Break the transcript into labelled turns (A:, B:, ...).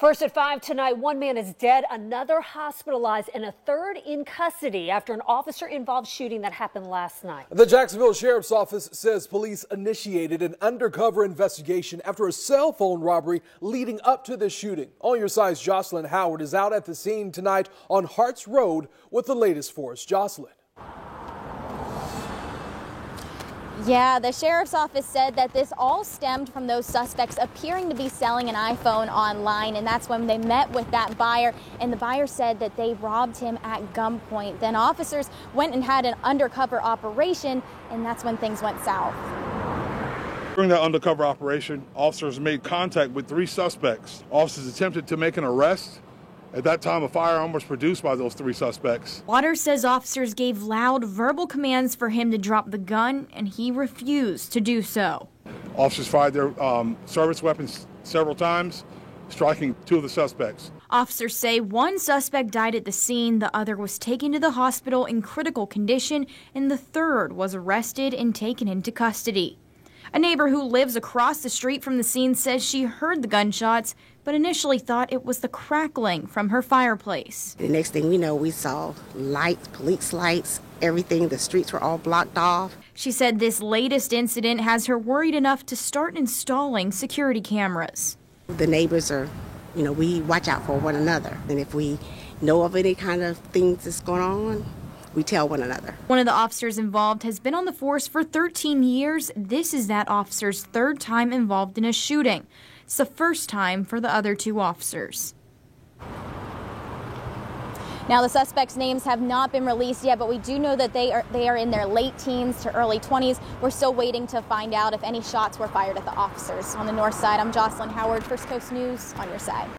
A: First at 5 tonight, one man is dead, another hospitalized, and a third in custody after an officer-involved shooting that happened last night.
B: The Jacksonville Sheriff's Office says police initiated an undercover investigation after a cell phone robbery leading up to the shooting. On Your Side's Jocelyn Howard is out at the scene tonight on Harts Road with the latest for us. Jocelyn.
C: Yeah, the sheriff's office said that this all stemmed from those suspects appearing to be selling an iPhone online, and that's when they met with that buyer, and the buyer said that they robbed him at gunpoint. Then officers went and had an undercover operation, and that's when things went south.
D: During that undercover operation, officers made contact with 3 suspects. Officers attempted to make an arrest. At that time, a firearm was produced by those 3 suspects.
E: Waters says officers gave loud verbal commands for him to drop the gun, and he refused to do so.
D: Officers fired their service weapons several times, striking 2 of the suspects.
E: Officers say one suspect died at the scene, the other was taken to the hospital in critical condition, and the third was arrested and taken into custody. A neighbor who lives across the street from the scene says she heard the gunshots, but initially thought it was the crackling from her fireplace.
F: The next thing we know, we saw lights, police lights, everything. The streets were all blocked off.
E: She said this latest incident has her worried enough to start installing security cameras.
F: The neighbors are, we watch out for one another. And if we know of any kind of things that's going on, we tell one another.
E: One of the officers involved has been on the force for 13 years. This is that officer's 3rd time involved in a shooting. It's the first time for the other 2 officers.
C: Now, the suspects' names have not been released yet, but we do know that they are in their late teens to early 20s. We're still waiting to find out if any shots were fired at the officers. On the north side, I'm Jocelyn Howard, First Coast News, on your side.